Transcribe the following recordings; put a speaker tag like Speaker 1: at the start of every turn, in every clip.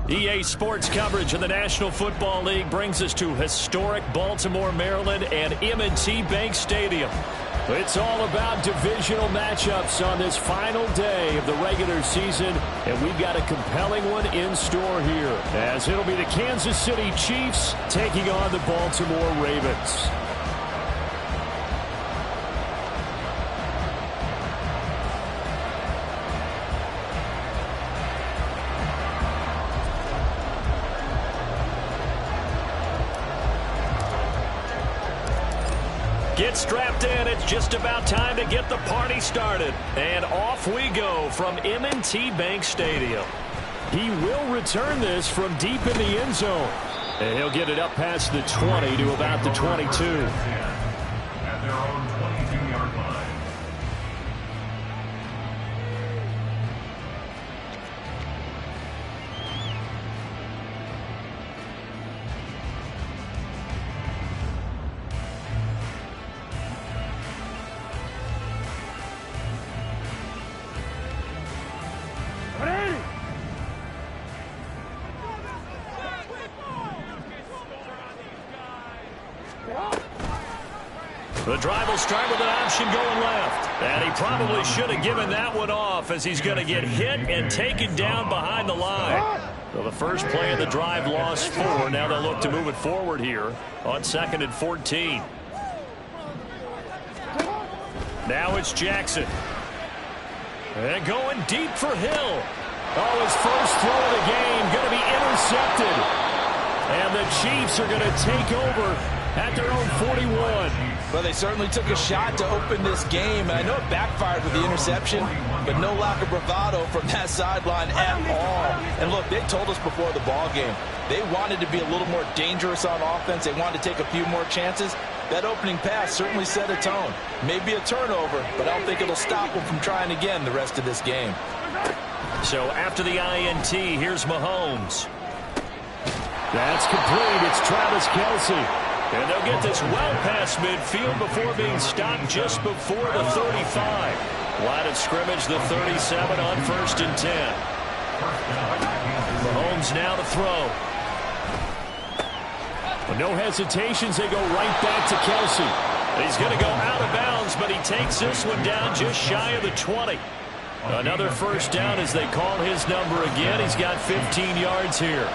Speaker 1: EA Sports coverage of the National Football League brings us to historic Baltimore, Maryland and M&T Bank Stadium. It's all about divisional matchups on this final day of the regular season, and we've got a compelling one in store here, as it'll be the Kansas City Chiefs taking on the Baltimore Ravens. Get strapped in. It's just about time to get the party started. And off we go from M&T Bank Stadium. He will return this from deep in the end zone. And he'll get it up past the 20 to about the 22.
Speaker 2: At their own 22-yard line.
Speaker 1: The drive will start with an option going left. And he probably should have given that one off, as he's going to get hit and taken down behind the line. So the first play of the drive lost 4. Now they'll look to move it forward here on 2nd and 14. Now it's Jackson. And going deep for Hill. Oh, his first throw of the game going to be intercepted. And the Chiefs are going to take over at their own 41.
Speaker 3: Well, they certainly took a shot to open this game. I know it backfired with the interception, but no lack of bravado from that sideline at all. And look, they told us before the ball game, they wanted to be a little more dangerous on offense. They wanted to take a few more chances. That opening pass certainly set a tone. Maybe a turnover, but I don't think it'll stop them from trying again the rest of this game.
Speaker 1: So after the INT, here's Mahomes. That's complete. It's Travis Kelce. And they'll get this well past midfield before being stopped just before the 35. Line of scrimmage, the 37 on 1st and 10. Mahomes now to throw. With no hesitations, they go right back to Kelce. He's going to go out of bounds, but he takes this one down just shy of the 20. Another first down as they call his number again. He's got 15 yards here.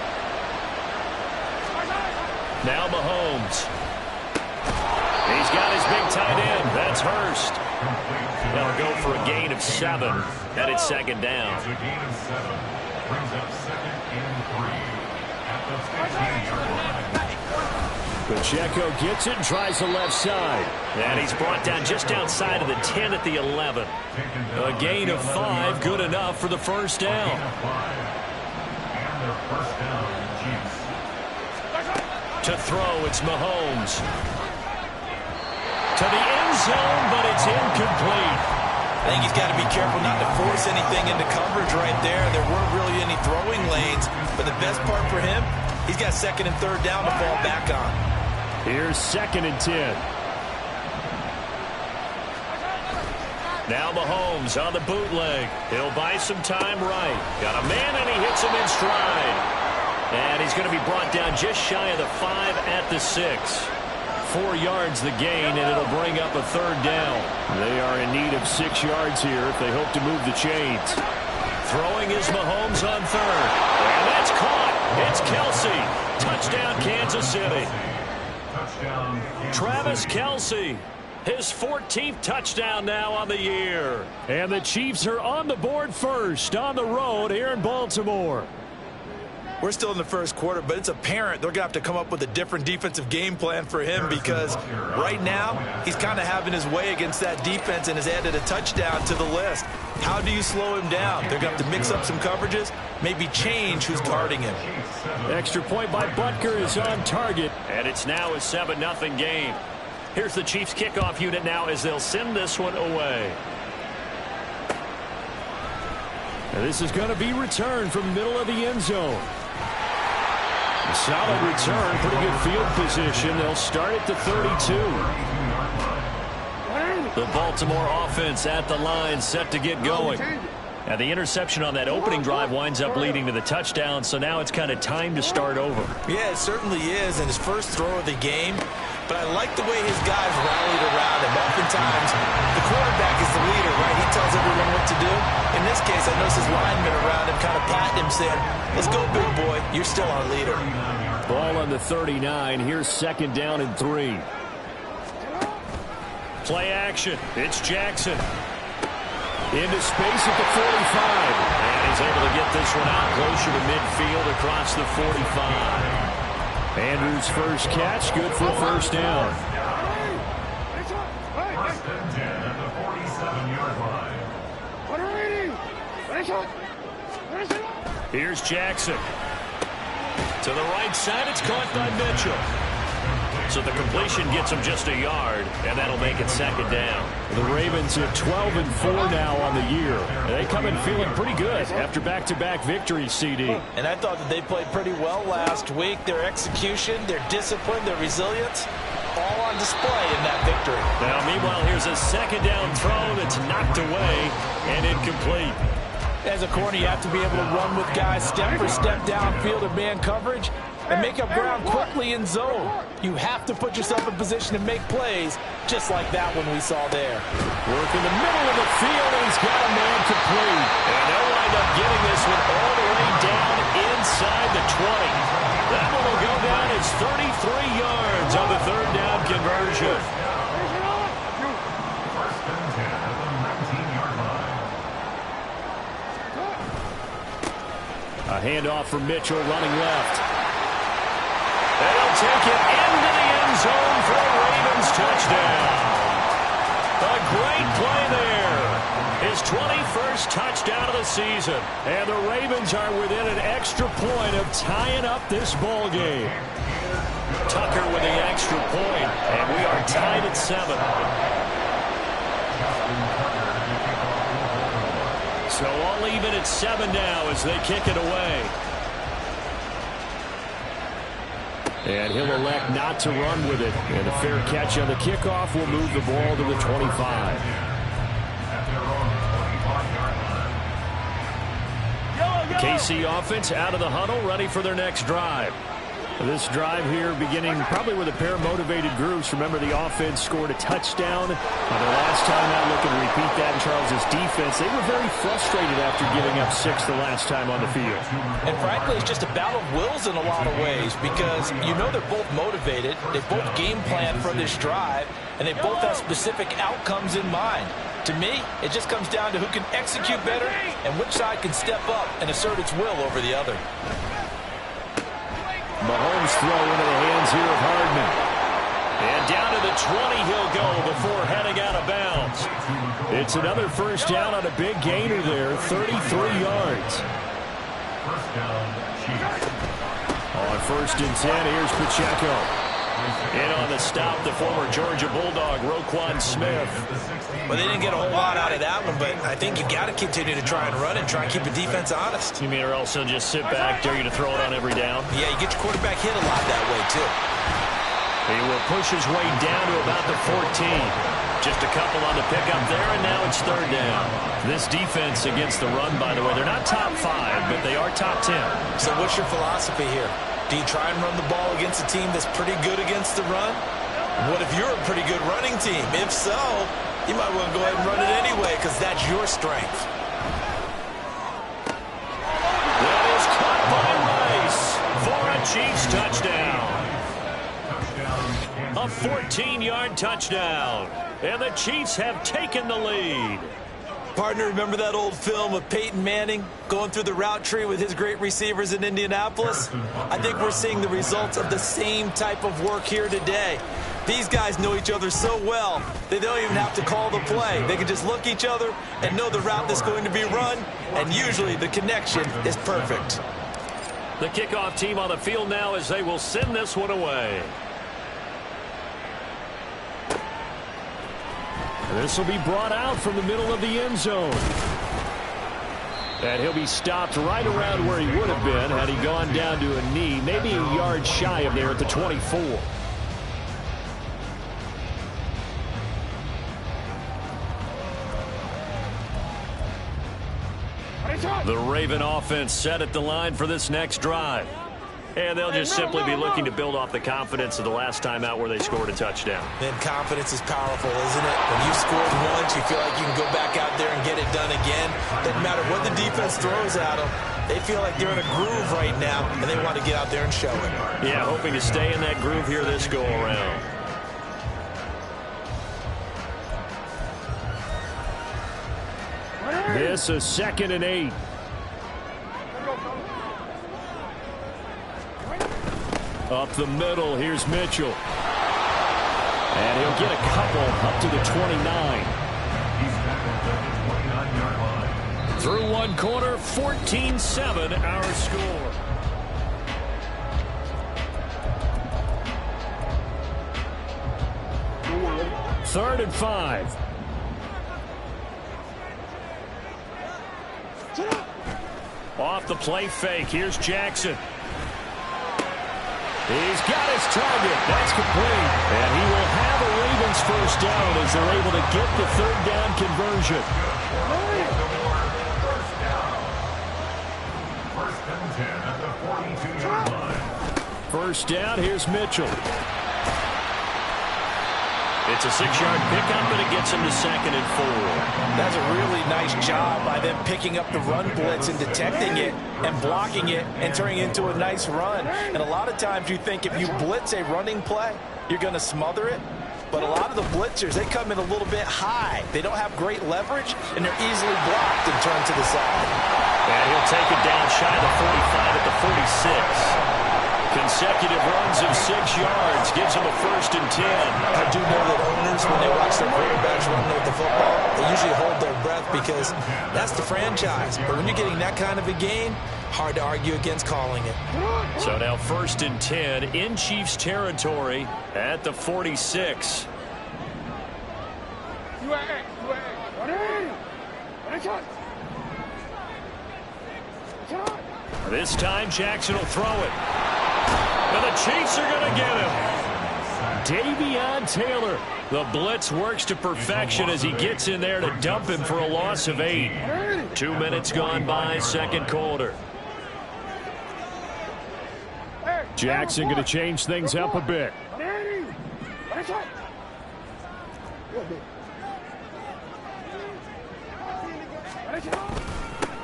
Speaker 1: Now Mahomes. He's got his big tight end. That's Hurst. They'll go for a gain of 7. And it's 2nd down.
Speaker 2: It's a gain of 7. Brings up 2nd and 3. At the 15-yard line.
Speaker 1: Pacheco gets it and tries the left side. And he's brought down just outside of the 10 at the 11. A gain of 5, good enough for the first down.
Speaker 2: And their first down, Chiefs.
Speaker 1: To throw, it's Mahomes. To the end zone, but it's incomplete.
Speaker 3: I think he's got to be careful not to force anything into coverage right there. There weren't really any throwing lanes, but the best part for him, he's got 2nd and 3rd down to fall back on.
Speaker 1: Here's 2nd and 10. Now Mahomes on the bootleg. He'll buy some time right. Got a man, and he hits him in stride. And he's going to be brought down just shy of the 5 at the 6. 4 yards the gain, and it'll bring up a 3rd down. They are in need of 6 yards here if they hope to move the chains. Throwing is Mahomes on 3rd. And that's caught. It's Kelce. Touchdown, Kansas City. Travis Kelce. His 14th touchdown now on the year. And the Chiefs are on the board first on the road here in Baltimore.
Speaker 3: we're still in the first quarter, but it's apparent they're going to have to come up with a different defensive game plan for him because right now he's kind of having his way against that defense and has added a touchdown to the list. How do you slow him down? They're going to have to mix up some coverages, maybe change who's guarding him.
Speaker 1: Extra point by Butker is on target, and it's now a 7-0 game. Here's the Chiefs kickoff unit now as they'll send this one away. And this is going to be returned from the middle of the end zone. A solid return, pretty good field position. They'll start at the 32. The Baltimore offense at the line, set to get going. And the interception on that opening drive winds up leading to the touchdown, so now it's kind of time to start over.
Speaker 3: Yeah, it certainly is, and his first throw of the game. But I like the way his guys rallied around him. Oftentimes, the quarterback is the leader, right? He tells everyone what to do. In this case, I noticed his linemen around him kind of patting him, saying, let's go, big boy. You're still our leader.
Speaker 1: Ball on the 39. Here's 2nd down and 3. Play action. It's Jackson. Into space at the 45. And he's able to get this one out closer to midfield across the 45. Andrews' first catch, good for a first down.
Speaker 2: First and 10 at the 47-yard line.
Speaker 1: Here's Jackson. To the right side, it's caught by Mitchell. So the completion gets him just a yard, and that'll make it 2nd down. The Ravens at 12-4 now on the year. They come in feeling pretty good after back-to-back victories, CD.
Speaker 3: And I thought that they played pretty well last week. Their execution, their discipline, their resilience, all on display in that victory.
Speaker 1: Now, meanwhile, here's a 2nd down throw that's knocked away and incomplete.
Speaker 3: As a corner, you have to be able to run with guys step for step downfield in man coverage and make up ground quickly in zone. You have to put yourself in position to make plays, just like that one we saw there.
Speaker 1: Work in the middle of the field, and he's got a man complete. And they'll wind up getting this one all the way down inside the 20. That one will go down as 33 yards on the 3rd down conversion.
Speaker 2: First and 10 at the 19-yard line.
Speaker 1: A handoff from Mitchell running left. They'll take it into the end zone for a Ravens touchdown. A great play there. His 21st touchdown of the season. And the Ravens are within an extra point of tying up this ball game. Tucker with the extra point, and we are tied at 7. So all even at 7 now as they kick it away. And he'll elect not to run with it. And a fair catch on the kickoff will move the ball to the 25. KC offense out of the huddle, ready for their next drive. This drive here beginning probably with a pair of motivated groups. Remember, the offense scored a touchdown. The last time out, looking to repeat that in Charles' defense. They were very frustrated after giving up 6 the last time on the field.
Speaker 3: And frankly, it's just a battle of wills in a lot of ways because you know they're both motivated. They both game plan for this drive, and they both have specific outcomes in mind. To me, it just comes down to who can execute better and which side can step up and assert its will over the other.
Speaker 1: Mahomes throw into the hands here of Hardman. And down to the 20 he'll go before heading out of bounds. It's another first down on a big gainer there, 33 yards.
Speaker 2: First down, Chiefs.
Speaker 1: On 1st and 10, here's Pacheco. In on the stop, the former Georgia Bulldog, Roquan Smith.
Speaker 3: Well, they didn't get a whole lot out of that one, but I think you got to continue to try and run and try and keep the defense honest.
Speaker 1: You mean or else he'll just sit back, dare you to throw it on every down?
Speaker 3: Yeah, you get your quarterback hit a lot that way, too.
Speaker 1: He will push his way down to about the 14. Just a couple on the pickup there, and now it's 3rd down. This defense against the run, by the way, they're not top 5, but they are top 10.
Speaker 3: So what's your philosophy here? Do you try and run the ball against a team that's pretty good against the run? What if you're a pretty good running team? If so, you might want to go ahead and run it anyway because that's your strength.
Speaker 1: That is caught by Rice for a Chiefs touchdown. A 14-yard touchdown. And the Chiefs have taken the lead.
Speaker 3: Partner, remember that old film of Peyton Manning going through the route tree with his great receivers in Indianapolis? I think we're seeing the results of the same type of work here today. These guys know each other so well, they don't even have to call the play. They can just look each other and know the route that's going to be run, and usually the connection is perfect.
Speaker 1: The kickoff team on the field now as they will send this one away. This will be brought out from the middle of the end zone. And he'll be stopped right around where he would have been had he gone down to a knee, maybe a yard shy of there at the 24. The Raven offense set at the line for this next drive. And they'll just simply be looking to build off the confidence of the last time out where they scored a touchdown.
Speaker 3: And confidence is powerful, isn't it? When you scored once, you feel like you can go back out there and get it done again. Doesn't matter what the defense throws at them. They feel like they're in a groove right now, and they want to get out there and show it.
Speaker 1: Yeah, hoping to stay in that groove here this go-around. This is 2nd and 8. Up the middle, here's Mitchell. And he'll get a couple up to the 29. Through one quarter, 14-7 our score. Third and 5. Off the play fake, here's Jackson. He's got his target. That's complete. And he will have a Ravens first down as they're able to get the third down conversion. First down, here's Mitchell. It's a 6-yard pickup, and it gets him to 2nd and 4.
Speaker 3: That's a really nice job by them picking up the run blitz and detecting it and blocking it and turning it into a nice run. And a lot of times you think if you blitz a running play, you're going to smother it. But a lot of the blitzers, they come in a little bit high. They don't have great leverage, and they're easily blocked and turned to the side.
Speaker 1: And he'll take it down shy of the 45 at the 46. Consecutive runs of 6 yards gives him a 1st and 10.
Speaker 3: I do know that owners, when they watch their quarterbacks run with the football, they usually hold their breath because that's the franchise. But when you're getting that kind of a game, hard to argue against calling it.
Speaker 1: So now 1st and 10 in Chiefs territory at the 46. This time Jackson will throw it. And the Chiefs are going to get him. Davion Taylor. The blitz works to perfection as he gets in there to dump him for a loss of 8. 2 minutes gone by, 2nd quarter. Jackson going to change things up a bit.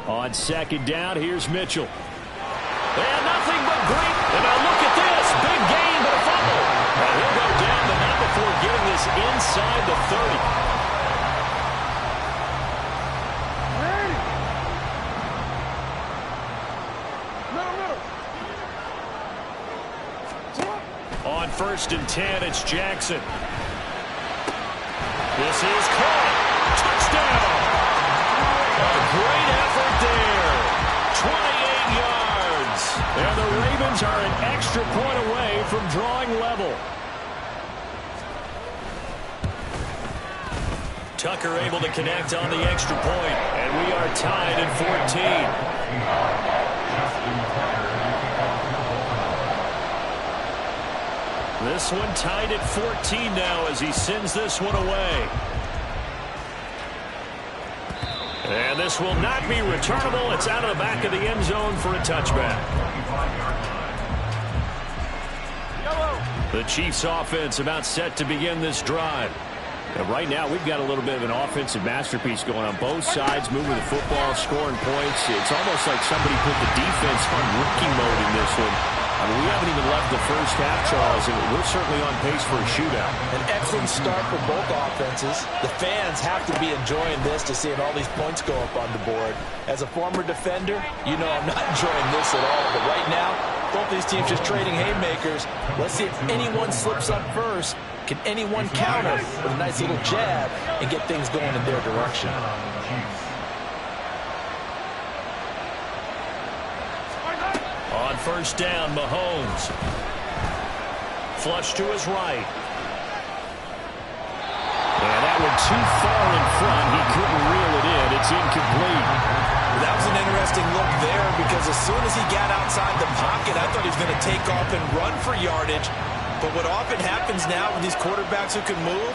Speaker 1: On 2nd down, here's Mitchell. And nothing but great. And now look at this. Big gain, but a fumble. And he'll go down, but not before getting this inside the 30. On 1st and 10, it's Jackson. This is caught. Touchdown. A great effort there. 28 yards. And the Ravens are an extra point away from drawing level. Tucker able to connect on the extra point. And we are tied at 14. This one tied at 14 now as he sends this one away. And this will not be returnable. It's out of the back of the end zone for a touchback. The Chiefs offense about set to begin this drive. And right now we've got a little bit of an offensive masterpiece going on both sides, moving the football, scoring points. It's almost like somebody put the defense on rookie mode in this one. I mean, we haven't even left the first half, Charles, and we're certainly on pace for a shootout.
Speaker 3: An excellent start for both offenses. The fans have to be enjoying this to seeing all these points go up on the board. As a former defender, you know I'm not enjoying this at all. But right now, both these teams just trading haymakers. Let's see if anyone slips up first. Can anyone counter with a nice little jab and get things going in their direction?
Speaker 1: On first down, Mahomes. Flush to his right. And that one too far in front. He couldn't reel it in. It's incomplete.
Speaker 3: That was an interesting look there because as soon as he got outside the pocket, I thought he was going to take off and run for yardage. But what often happens now with these quarterbacks who can move,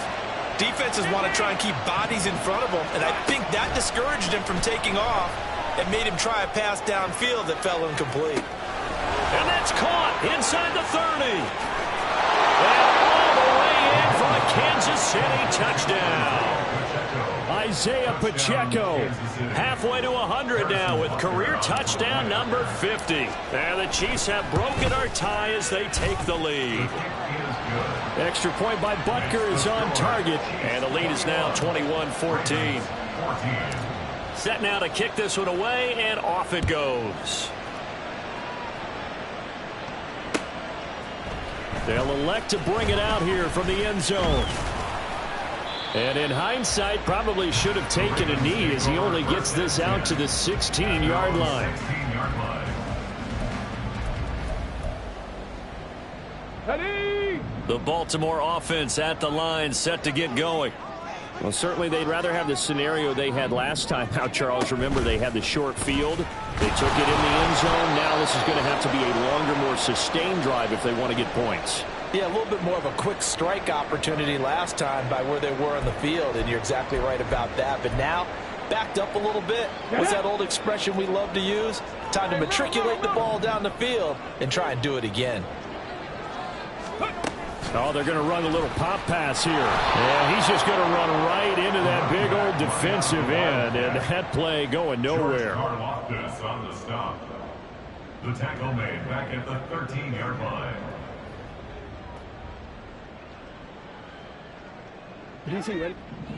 Speaker 3: defenses want to try and keep bodies in front of them. And I think that discouraged him from taking off and made him try a pass downfield that fell incomplete.
Speaker 1: And that's caught inside the 30. And all the way in for a Kansas City touchdown. Isaiah Pacheco halfway to 100 now with career touchdown number 50. And the Chiefs have broken our tie as they take the lead. Extra point by Butker is on target. And the lead is now 21-14. Set now to kick this one away, and off it goes. They'll elect to bring it out here from the end zone. And in hindsight, probably should have taken a knee as he only gets this out to the 16-yard line. The Baltimore offense at the line, set to get going. Well, certainly they'd rather have the scenario they had last time out, Charles. Remember, they had the short field. They took it in the end zone. Now this is going to have to be a longer, more sustained drive if they want to get points.
Speaker 3: Yeah, a little bit more of a quick strike opportunity last time by where they were on the field, and you're exactly right about that. But now, backed up a little bit. What's that old expression we love to use? Time to matriculate the ball down the field and try and do it again.
Speaker 1: Oh, they're going to run a little pop pass here. And he's just going to run right into that big old defensive end. And that play going nowhere.
Speaker 2: On the stop. The tackle made back at the 13-yard line.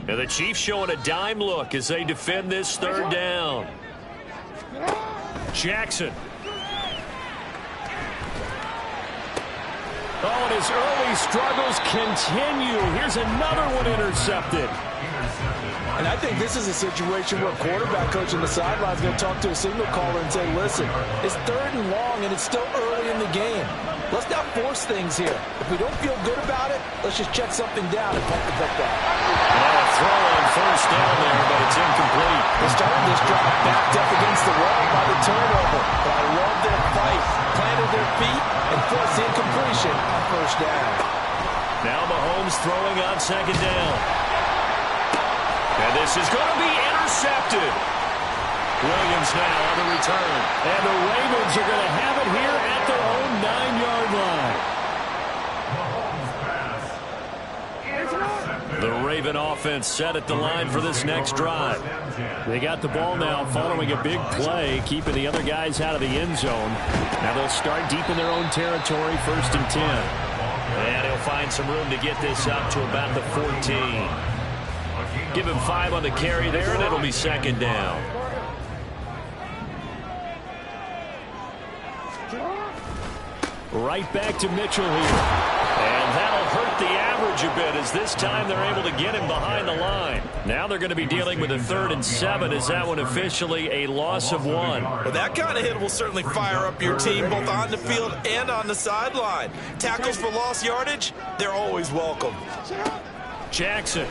Speaker 1: And the Chiefs showing a dime look as they defend this third down. Jackson. Oh, and his early struggles continue. Here's another one intercepted.
Speaker 3: And I think this is a situation where a quarterback coach on the sideline is going to talk to a signal caller and say, listen, it's third and long and it's still early in the game. Let's not force things here. If we don't feel good about it, let's just check something down and pump the book down.
Speaker 1: And a throw on first down there, but it's incomplete.
Speaker 3: They started this drive backed up against the wall by the turnover. But I love their fight. Planted their feet and forced the incompletion on first down.
Speaker 1: Now Mahomes throwing on second down. And this is going to be intercepted. Williams now on the return. And the Ravens are going to have it here at their own 9-yard line. The Raven offense set at the line for this next drive. They got the ball now following a big play, keeping the other guys out of the end zone. Now they'll start deep in their own territory, 1st and 10. And he'll find some room to get this up to about the 14. Give him 5 on the carry there, and it'll be second down. Right back to Mitchell here. And that'll hurt the average a bit as this time they're able to get him behind the line. Now they're going to be dealing with a 3rd and 7 as that one officially a loss of 1.
Speaker 3: Well, that kind of hit will certainly fire up your team both on the field and on the sideline. Tackles for lost yardage, they're always welcome.
Speaker 1: Jackson.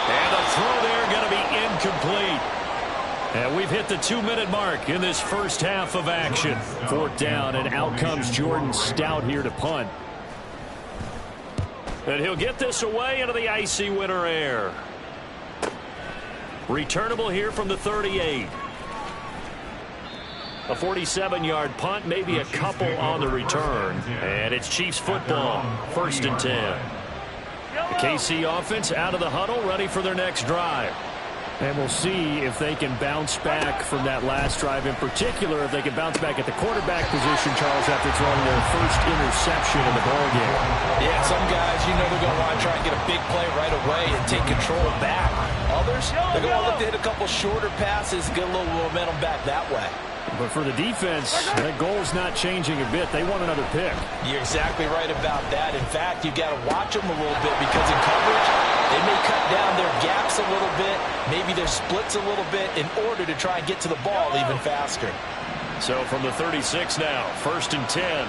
Speaker 1: And the throw there going to be incomplete. And we've hit the 2-minute mark in this first half of action. 4th down, and out comes Jordan Stout here to punt. And he'll get this away into the icy winter air. Returnable here from the 38. A 47-yard punt, maybe a couple on the return. And it's Chiefs football, 1st and 10. The KC offense out of the huddle, ready for their next drive. And we'll see if they can bounce back from that last drive, in particular if they can bounce back at the quarterback position, Charles, after throwing their first interception in the ballgame.
Speaker 3: Yeah, some guys, they're going to want to try and get a big play right away and take control back. Others, they're going to look to hit a couple shorter passes, get a little momentum back that way.
Speaker 1: But for the defense, that goal's not changing a bit. They want another pick.
Speaker 3: You're exactly right about that. In fact, you've got to watch them a little bit because in coverage, they may cut down their gaps a little bit, maybe their splits a little bit in order to try and get to the ball even faster.
Speaker 1: So from the 36 now, 1st and 10.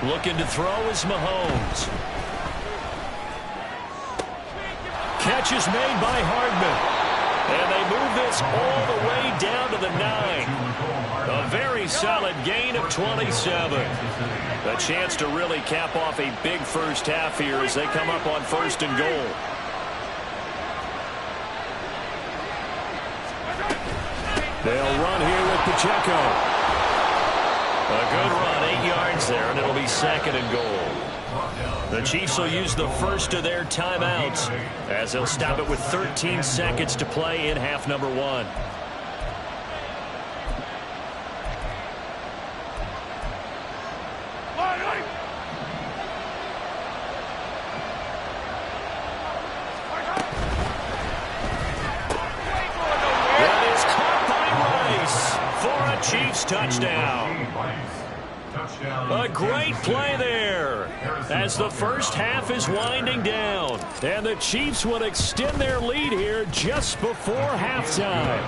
Speaker 1: Looking to throw is Mahomes. Catch is made by Hardman. And they move this all the way down to the 9. A very solid gain of 27. A chance to really cap off a big first half here as they come up on 1st and goal. They'll run here with Pacheco. A good run, 8 yards there, and it'll be 2nd and goal. The Chiefs will use the first of their timeouts as they'll stop it with 13 seconds to play in half number 1. That is caught by Rice for a Chiefs touchdown. A great play there as the first half is winding down. And the Chiefs will extend their lead here just before halftime.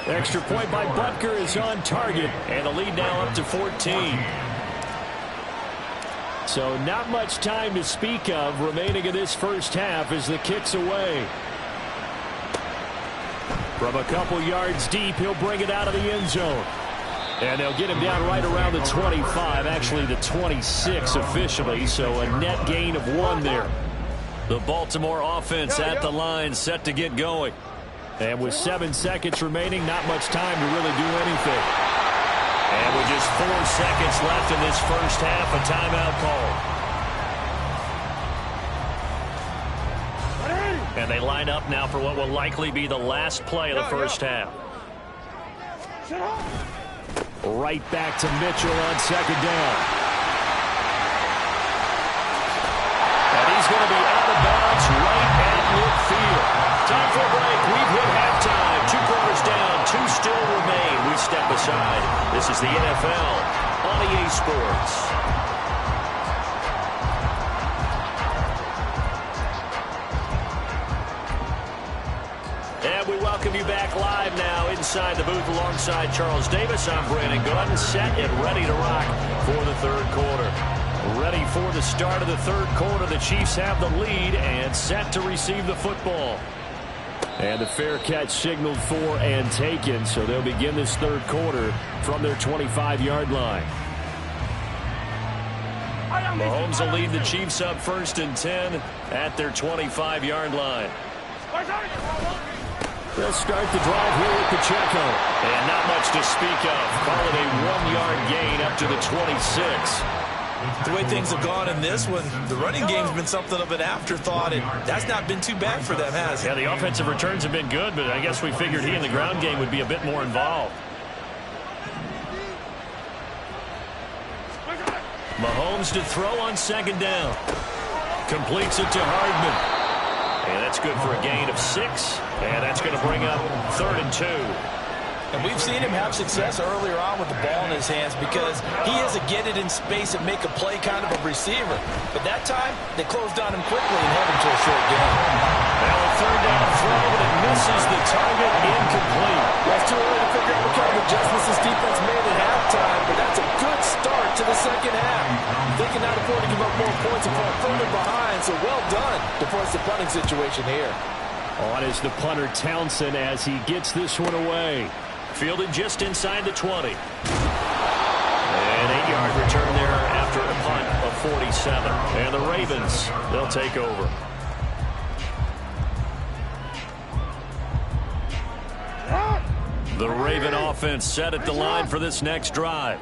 Speaker 1: Extra point by Butker is on target, and the lead now up to 14. So not much time to speak of remaining in this first half as the kick's away. From a couple yards deep, he'll bring it out of the end zone. And they'll get him down right around the 25, actually the 26 officially, so a net gain of 1 there. The Baltimore offense at the line set to get going. And with 7 seconds remaining, not much time to really do anything. And with just 4 seconds left in this first half, a timeout call. And they line up now for what will likely be the last play of the first half. Right back to Mitchell on 2nd down. And he's going to be out of bounds right at midfield. Time for a break. We've hit halftime. 2 quarters down. 2 still remain. We step aside. This is the NFL on EA Sports. And we welcome you back live now inside the booth alongside Charles Davis. I'm Brandon Gaudin, set and ready to rock for the 3rd quarter. Ready for the start of the 3rd quarter. The Chiefs have the lead and set to receive the football. And the fair catch signaled for and taken, so they'll begin this 3rd quarter from their 25-yard line. Mahomes will lead the Chiefs up 1st and 10 at their 25-yard line. They'll start the drive here with Pacheco. And not much to speak of. Call it a 1-yard gain up to the 26.
Speaker 3: The way things have gone in this one, the running game's been something of an afterthought, and that's not been too bad for them, has it?
Speaker 1: Yeah, the offensive returns have been good, but I guess we figured he in the ground game would be a bit more involved. Mahomes to throw on 2nd down. Completes it to Hardman. And that's good for a gain of 6. And that's going to bring up 3rd and 2.
Speaker 3: And we've seen him have success earlier on with the ball in his hands because he is a get it in space and make a play kind of a receiver. But that time, they closed on him quickly and held him to a short gain.
Speaker 1: Now a 3rd down throw, but it misses the target, incomplete.
Speaker 3: That's too early to figure out what kind of adjustments this defense made at halftime, but that's a good start to the 2nd half. They cannot afford to give up more points and fall further behind, so well done to force the punting situation here.
Speaker 1: On is the punter Townsend as he gets this one away. Fielded just inside the 20. An 8-yard return there after a punt of 47. And the Ravens, they'll take over. The Raven offense set at the line for this next drive.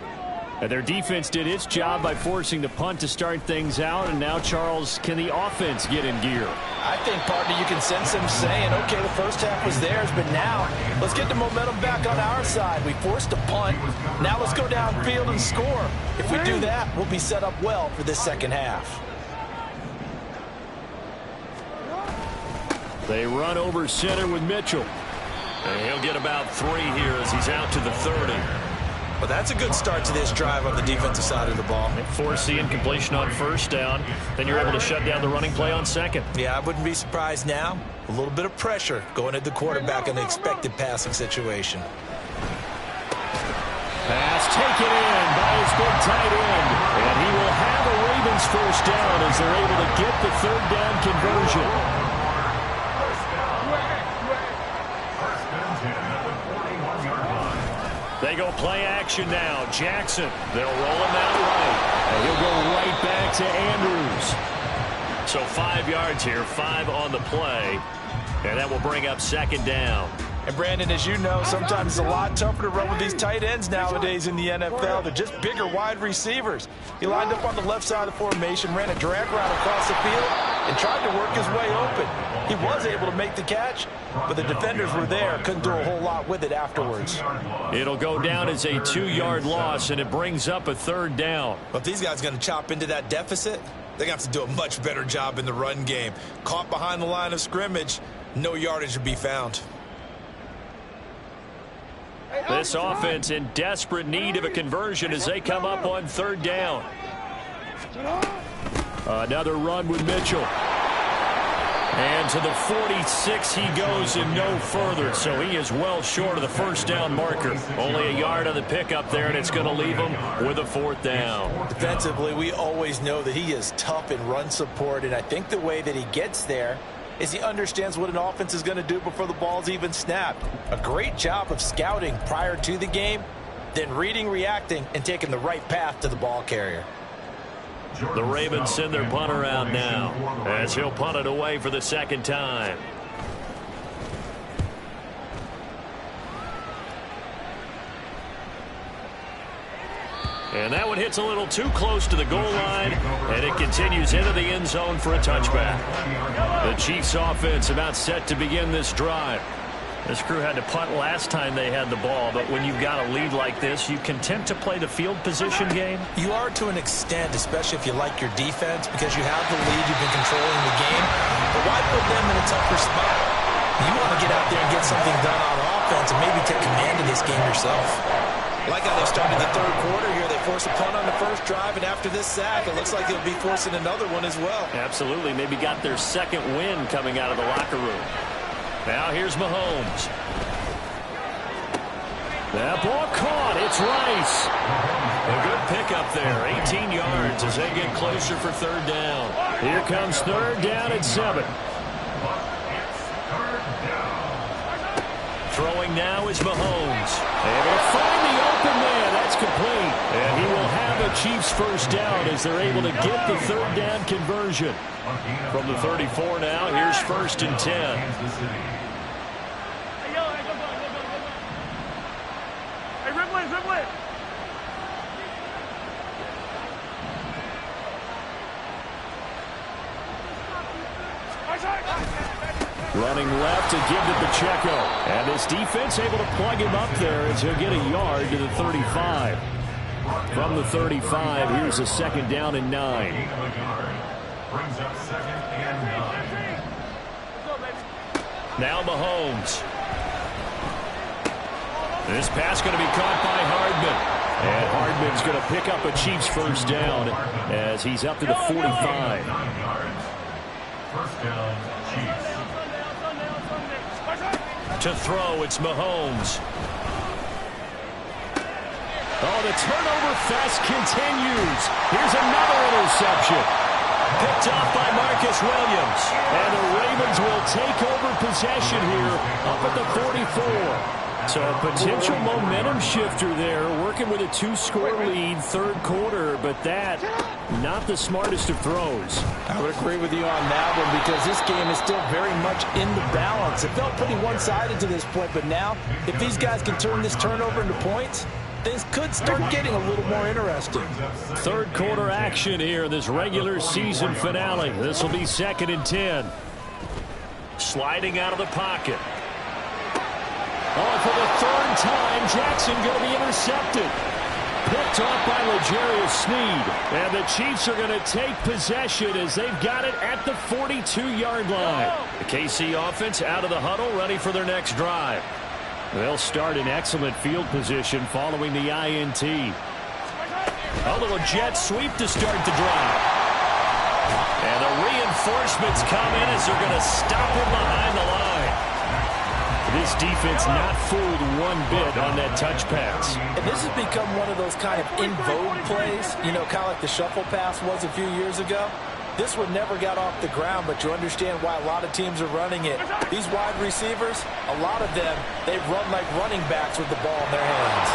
Speaker 1: And their defense did its job by forcing the punt to start things out. And now, Charles, can the offense get in gear?
Speaker 3: I think, partner, you can sense them saying, okay, the first half was theirs, but now let's get the momentum back on our side. We forced a punt. Now let's go downfield and score. If we do that, we'll be set up well for this second half.
Speaker 1: They run over center with Mitchell. And he'll get about 3 here as he's out to the 30.
Speaker 3: Well, that's a good start to this drive on the defensive side of the ball.
Speaker 1: Force the incompletion on first down. Then you're able to shut down the running play on second.
Speaker 3: Yeah, I wouldn't be surprised now. A little bit of pressure going at the quarterback in the expected passing situation.
Speaker 1: Pass taken in by his big tight end. And he will have a Ravens first down as they're able to get the third down conversion. They go play action now. Jackson, they'll roll him out right. And he'll go right back to Andrews. So 5 yards here, 5 on the play. And that will bring up second down.
Speaker 3: And Brandon, as you know, sometimes it's a lot tougher to run with these tight ends nowadays in the NFL. They're just bigger wide receivers. He lined up on the left side of the formation, ran a drag route across the field, and tried to work his way open. He was able to make the catch, but the defenders were there, couldn't do a whole lot with it afterwards.
Speaker 1: It'll go down as a 2-yard loss, and it brings up a third down.
Speaker 3: But if these guys are going to chop into that deficit, they're going to have to do a much better job in the run game. Caught behind the line of scrimmage, no yardage to be found.
Speaker 1: This offense in desperate need of a conversion as they come up on third down. Another run with Mitchell. And to the 46 he goes and no further. So he is well short of the first down marker. Only a yard on the pickup there, and it's going to leave him with a fourth down.
Speaker 3: Defensively, we always know that he is tough in run support, and I think the way that he gets there is he understands what an offense is going to do before the ball's even snapped. A great job of scouting prior to the game, then reading, reacting, and taking the right path to the ball carrier.
Speaker 1: The Ravens send their punter out now as he'll punt it away for the second time. And that one hits a little too close to the goal line, and it continues into the end zone for a touchback. The Chiefs offense about set to begin this drive. This crew had to punt last time they had the ball, but when you've got a lead like this, you content to play the field position game?
Speaker 3: You are to an extent, especially if you like your defense, because you have the lead, you've been controlling the game. But why put them in a tougher spot? You want to get out there and get something done on offense and maybe take command of this game yourself. Like how they started the third quarter here. They forced a punt on the first drive, and after this sack, it looks like they'll be forcing another one as well.
Speaker 1: Absolutely. Maybe got their second win coming out of the locker room. Now here's Mahomes. That ball caught. It's Rice. A good pickup there. 18 yards as they get closer for third down. Here comes third down at 7. Throwing now is Mahomes. Able to find the open man. That's complete. And he will have a Chiefs first down as they're able to get the third down conversion. From the 34 now, here's first and 10. Running left to give to Pacheco. And this defense able to plug him up there as he'll get a yard to the 35. From the 35, here's a second down and 9.
Speaker 2: Brings up second and 9.
Speaker 1: Now Mahomes. This pass going to be caught by Hardman. And Hardman's going to pick up a Chiefs first down as he's up to the 45.
Speaker 2: 9 yards. First down, Chiefs.
Speaker 1: To throw, it's Mahomes. Oh, the turnover fest continues. Here's another interception. Picked off by Marcus Williams. And the Ravens will take over possession here up at the 44. So a potential momentum shifter there, working with a 2-score lead, third quarter, but that, not the smartest of throws.
Speaker 3: I would agree with you on that one because this game is still very much in the balance. It felt pretty one-sided to this point, but now, if these guys can turn this turnover into points, things could start getting a little more interesting.
Speaker 1: Third quarter action here, this regular season finale. This will be 2nd and 10. Sliding out of the pocket. Oh, for the third time, Jackson going to be intercepted. Picked off by L'Jarius Sneed. And the Chiefs are going to take possession as they've got it at the 42-yard line. The KC offense out of the huddle, ready for their next drive. They'll start in excellent field position following the INT. A little jet sweep to start the drive. And the reinforcements come in as they're going to stop him behind the line. This defense not fooled one bit on that touch pass.
Speaker 3: And this has become one of those kind of in vogue plays, you know, kind of like the shuffle pass was a few years ago. This one never got off the ground, but you understand why a lot of teams are running it. These wide receivers, a lot of them, they run like running backs with the ball in their hands.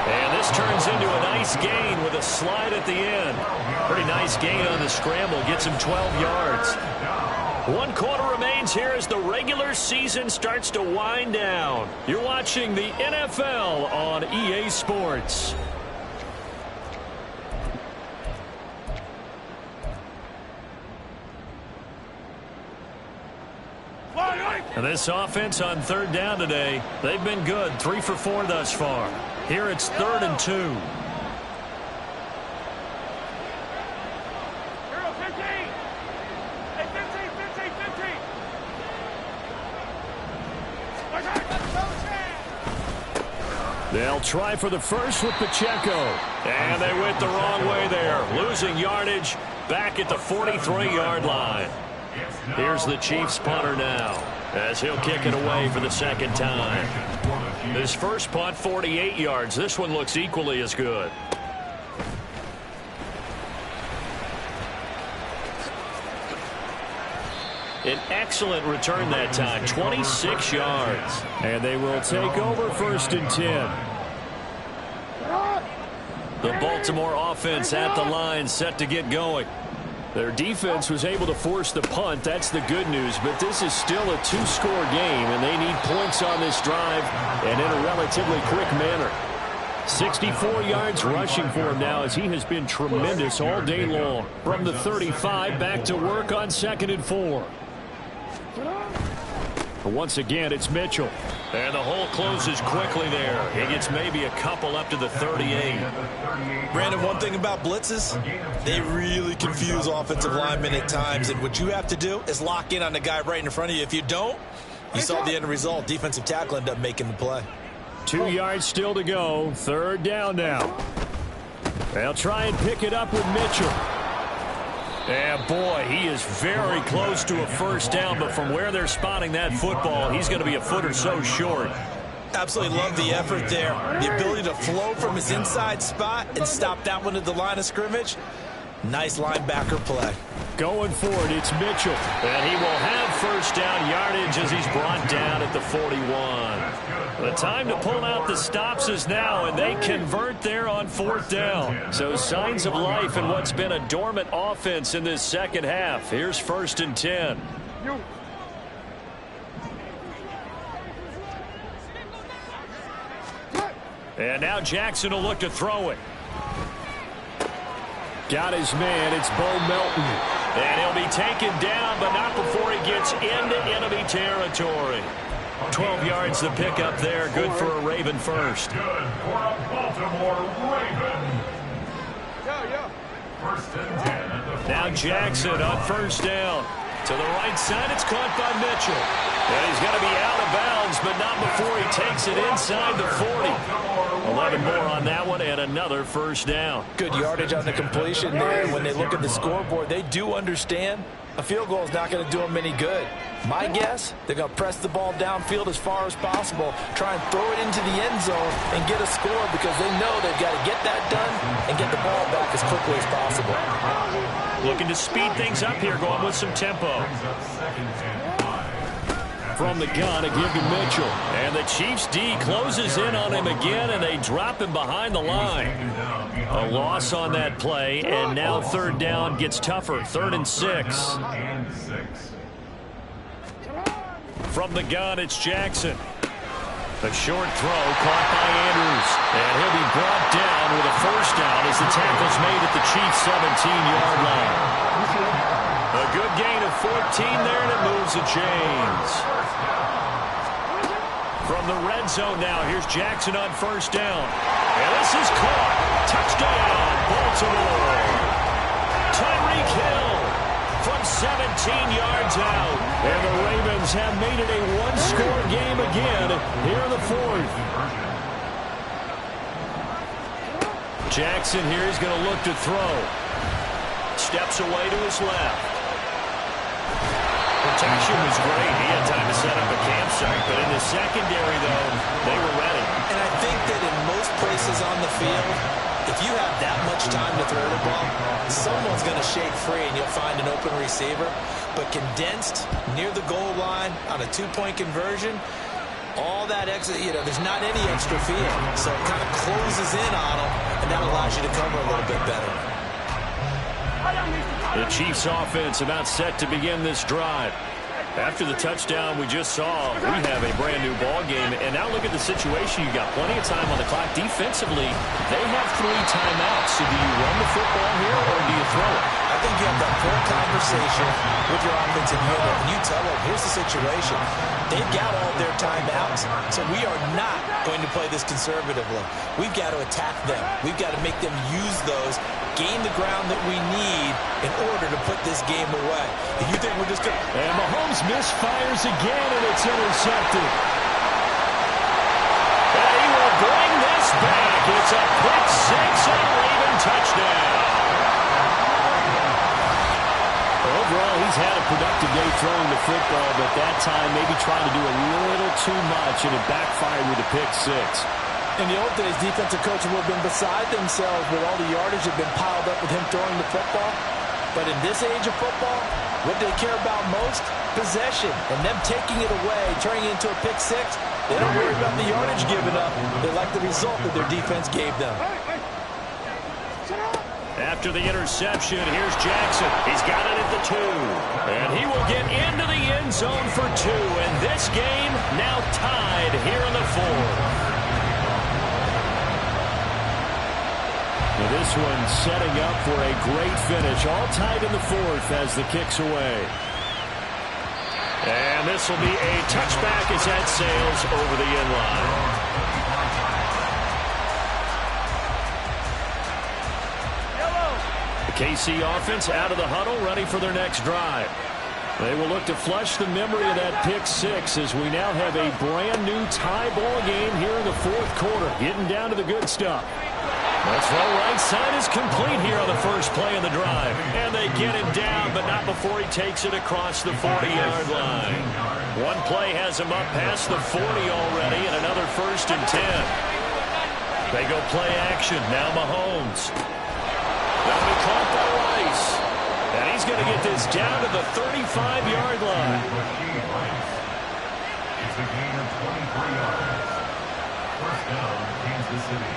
Speaker 1: And this turns into a nice gain with a slide at the end. Pretty nice gain on the scramble. Gets him 12 yards. 1 quarter remains here as the regular season starts to wind down. You're watching the NFL on EA Sports. And this offense on 3rd down today, they've been good. 3 for 4 thus far. Here it's 3rd and 2. They'll try for the first with Pacheco. And they went the wrong way there. Losing yardage back at the 43-yard line. Here's the Chiefs punter now as he'll kick it away for the 2nd time. His first punt, 48 yards. This one looks equally as good. An excellent return that time, 26 yards. And they will take over 1st and 10. The Baltimore offense at the line, set to get going. Their defense was able to force the punt. That's the good news. But this is still a 2-score game, and they need points on this drive and in a relatively quick manner. 64 yards rushing for him now as he has been tremendous all day long. From the 35, back to work on 2nd and 4. Once again, it's Mitchell. And the hole closes quickly there. He gets maybe a couple up to the 38.
Speaker 3: Brandon, one thing about blitzes, they really confuse offensive linemen at times. And what you have to do is lock in on the guy right in front of you. If you don't, you saw the end result. Defensive tackle ended up making the play.
Speaker 1: 2 yards still to go. 3rd down now. They'll try and pick it up with Mitchell. And boy, he is very close to a first down, but from where they're spotting that football, he's going to be a foot or so short.
Speaker 3: Absolutely love the effort there. The ability to flow from his inside spot and stop that one at the line of scrimmage. Nice linebacker play.
Speaker 1: Going forward, it's Mitchell. And he will have first down yardage as he's brought down at the 41. The time to pull out the stops is now, and they convert there on 4th down. So signs of life in what's been a dormant offense in this 2nd half. Here's 1st and 10. And now Jackson will look to throw it. Got his man. It's Bo Melton. And he'll be taken down, but not before he gets into enemy territory. 12 yards the pickup there. Good for a Raven first.
Speaker 2: Good for a Baltimore Raven. First and 10.
Speaker 1: Now Jackson on first down. To the right side, it's caught by Mitchell. And he's going to be out of bounds, but not before he takes it inside the 40. 11 more on that one, and another first down.
Speaker 3: Good yardage on the completion there. When they look at the scoreboard, they do understand a field goal is not going to do them any good. My guess, they're going to press the ball downfield as far as possible, try and throw it into the end zone and get a score because they know they've got to get that done and get the ball back as quickly as possible.
Speaker 1: Looking to speed things up here, going with some tempo. from the gun, a give to Mitchell. And the Chiefs D closes in on him again, and they drop him behind the line. A loss on that play, and now third down gets tougher. 3rd and 6. From the gun, it's Jackson. A short throw caught by Andrews. And he'll be brought down with a first down as the tackle's made at the Chiefs' 17-yard line. A good gain of 14 there, and it moves the chains. From the red zone now, here's Jackson on first down. And this is caught. Touchdown, Baltimore. Tyreek Hill from 17 yards out. And the Ravens have made it a one-score game again here in the 4th. Jackson here is going to look to throw. Steps away to his left. Protection was great. He had time to set up a campsite. But in the secondary, though, they were ready.
Speaker 3: And I think that in most places on the field, if you have that much time to throw the ball, someone's going to shake free and you'll find an open receiver. But condensed near the goal line on a 2-point conversion, all that extra, there's not any extra field. So it kind of closes in on them, and that allows you to cover a little bit better.
Speaker 1: The Chiefs offense about set to begin this drive. After the touchdown we just saw, we have a brand new ball game. And now look at the situation. You got plenty of time on the clock. Defensively, they have 3 timeouts. So do you run the football here or do you throw it?
Speaker 3: I think you have that full conversation with your offensive unit, and you tell them, here's the situation. They've got all their timeouts, so we are not going to play this conservatively. We've got to attack them. We've got to make them use those, gain the ground that we need in order to put this game away. If you think we're just going to...
Speaker 1: And Mahomes misfires again, and it's intercepted. And he will bring this back. It's a pick 6 and a Raven touchdown. Overall, he's had a productive day throwing the football, but that time maybe trying to do a little too much, and it backfired with a pick 6.
Speaker 3: In the old days, defensive coaches would have been beside themselves with all the yardage that had been piled up with him throwing the football. But in this age of football, what they care about most? Possession. And them taking it away, turning it into a pick 6, they don't worry about the yardage given up. They like the result that their defense gave them.
Speaker 1: After the interception, here's Jackson. He's got it at the 2. And he will get into the end zone for 2. And this game now tied here in the 4th. Now this one setting up for a great finish. All tied in the 4th as the kick's away. And this will be a touchback as that sails over the end line. The KC offense out of the huddle, ready for their next drive. They will look to flush the memory of that pick 6 as we now have a brand new tie ball game here in the 4th quarter. Getting down to the good stuff. That throw right side is complete here on the first play of the drive. And they get him down, but not before he takes it across the 40-yard line. One play has him up past the 40 already, and another 1st and 10. They go play action. Now Mahomes. That'll be caught by Rice. And he's going to get this down to the 35-yard line.
Speaker 2: It's a gain of 23 yards. First down, Kansas City.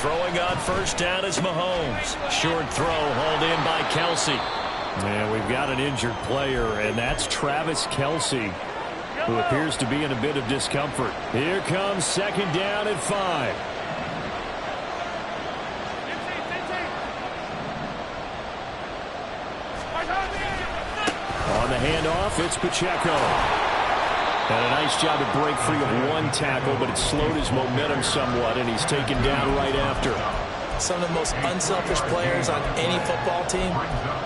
Speaker 1: Throwing on first down is Mahomes. Short throw hauled in by Kelce. And we've got an injured player, and that's Travis Kelce, who appears to be in a bit of discomfort. Here comes second down at 5. On the handoff, it's Pacheco. And a nice job to break free of one tackle, but it slowed his momentum somewhat, and he's taken down right after.
Speaker 3: Some of the most unselfish players on any football team,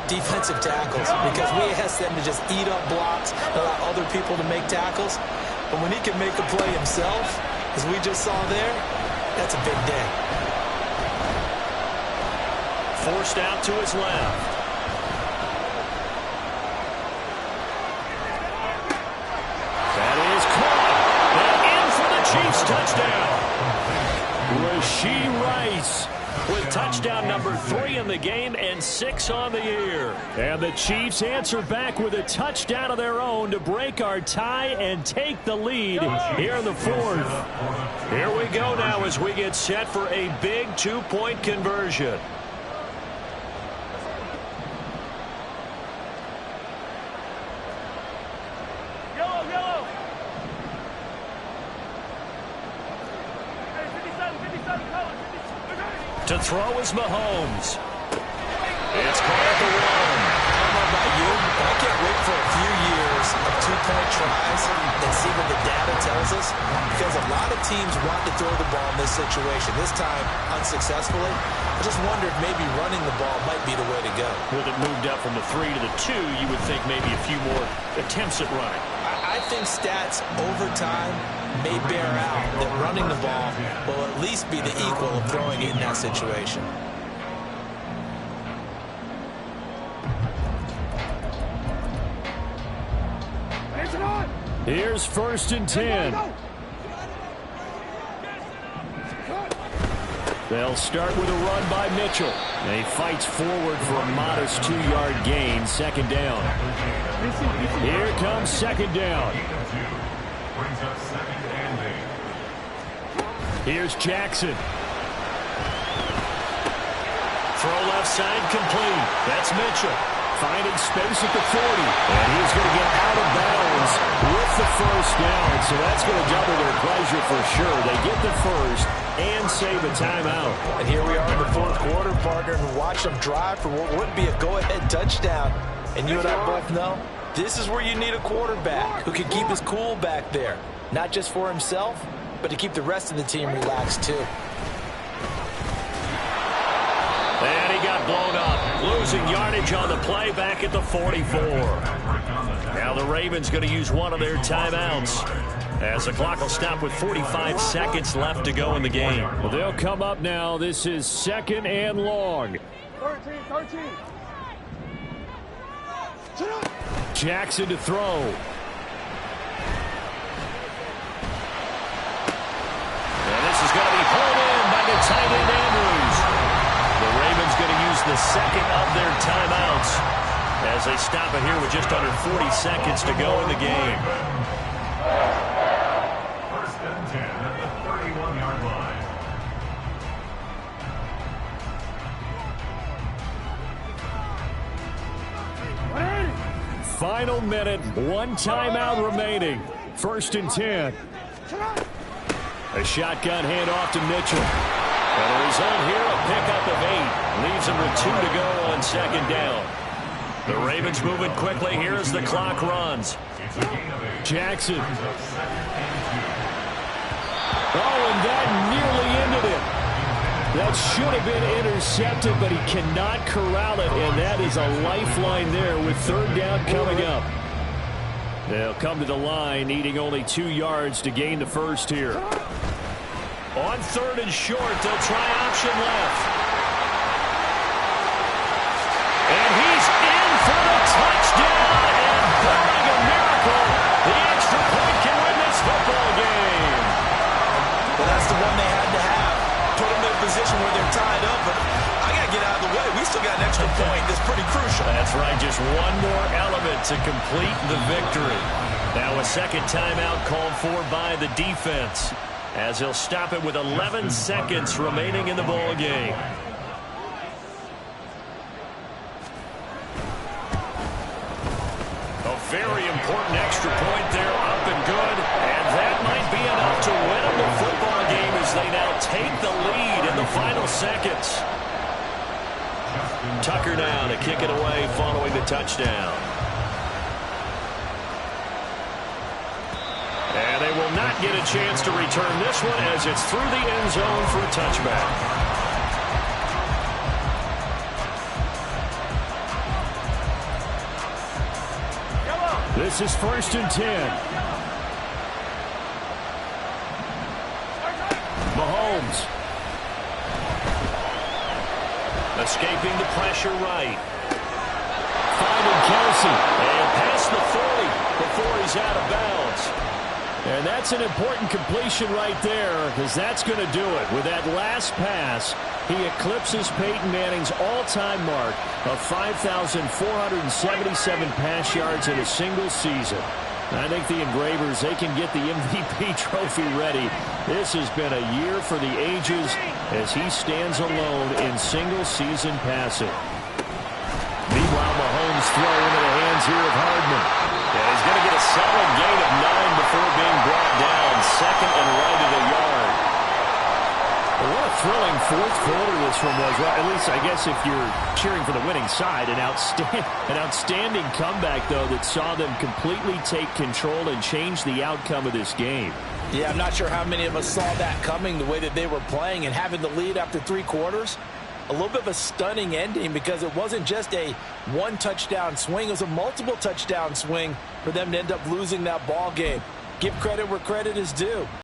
Speaker 3: defensive tackles, because we ask them to just eat up blocks and allow other people to make tackles. But when he can make a play himself, as we just saw there, that's a big day.
Speaker 1: Forced out to his left. That is caught. And in for the Chiefs touchdown. Rashee Rice with touchdown number 3 in the game and 6 on the year. And the Chiefs answer back with a touchdown of their own to break our tie and take the lead here in the 4th. Here we go now as we get set for a big 2-point conversion. To throw is Mahomes. It's caught at the 1.
Speaker 3: I don't know about you, but I can't wait for a few years of 2-point tries and see what the data tells us, because a lot of teams want to throw the ball in this situation. This time, unsuccessfully. I just wondered maybe running the ball might be the way to go.
Speaker 1: With it moved up from the 3 to the 2, you would think maybe a few more attempts at running.
Speaker 3: I think stats over time may bear out that running the ball will at least be the equal of throwing it in that situation.
Speaker 1: Here's 1st and 10. They'll start with a run by Mitchell. And he fights forward for a modest 2-yard gain, 2nd down. Here comes 2nd down. Here's Jackson. Throw left side complete. That's Mitchell. Finding space at the 40. And he's going to get out of bounds with the 1st down. So that's going to double their pleasure for sure. They get the 1st and save a timeout.
Speaker 3: And here we are in the 4th quarter, partner, and watch them drive for what would be a go-ahead touchdown. And you and I both know this is where you need a quarterback who can keep his cool back there. Not just for himself, but to keep the rest of the team relaxed too.
Speaker 1: And he got blown up, losing yardage on the play back at the 44. Now the Ravens going to use one of their timeouts, as the clock will stop with 45 seconds left to go in the game. Well, they'll come up now. This is 2nd and long. 13. Jackson to throw. And this is going to be pulled in by the tight end Andrews. The Ravens going to use the 2nd of their timeouts as they stop it here with just under 40 seconds to go in the game.
Speaker 2: 1st and 10 at the 31-yard line.
Speaker 1: Final minute, 1 timeout remaining. 1st and 10. A shotgun handoff to Mitchell. And the result here, a pickup of 8. Leaves him with 2 to go on 2nd down. The Ravens moving quickly here as the clock runs. Jackson. Oh, and that nearly ended it. That should have been intercepted, but he cannot corral it, and that is a lifeline there with 3rd down coming up. They'll come to the line, needing only 2 yards to gain the 1st here. On 3rd and short, they'll try option left. And he's in for the touchdown, and barring a miracle, the extra point can win this football game.
Speaker 3: Well, that's the one they had to have. Put them in a position where they're tied up, but I got to get out of the way. We still got an extra point that's pretty crucial.
Speaker 1: That's right, just one more element to complete the victory. Now a 2nd timeout called for by the defense, as he'll stop it with 11 seconds remaining in the ball game. A very important extra point there, up and good, and that might be enough to win them the football game as they now take the lead in the final seconds. Tucker now to kick it away following the touchdown. not get a chance to return this one as it's through the end zone for a touchback.
Speaker 4: This is 1st and 10. Mahomes.
Speaker 1: Escaping the pressure right.
Speaker 4: Finding Kelsey.
Speaker 1: And past the 40 before he's out of bounds.
Speaker 4: And that's an important completion right there, because that's going to do it. With that last pass, he eclipses Peyton Manning's all-time mark of 5,477 pass yards in a single season. I think the Engravers, they can get the MVP trophy ready. This has been a year for the ages as he stands alone in single-season passing. Meanwhile, Mahomes throw into the hands here of Hardman.
Speaker 1: And he's going to get a solid gain of 9 before being brought down. Second and right at a yard.
Speaker 4: Well, what a thrilling fourth quarter this one was. Well, at least, I guess, if you're cheering for the winning side, an outstanding comeback, though, that saw them completely take control and change the outcome of this game.
Speaker 3: Yeah, I'm not sure how many of us saw that coming, the way that they were playing and having the lead after 3 quarters. A little bit of a stunning ending because it wasn't just a one-touchdown swing. It was a multiple touchdown swing for them to end up losing that ball game. Give credit where credit is due.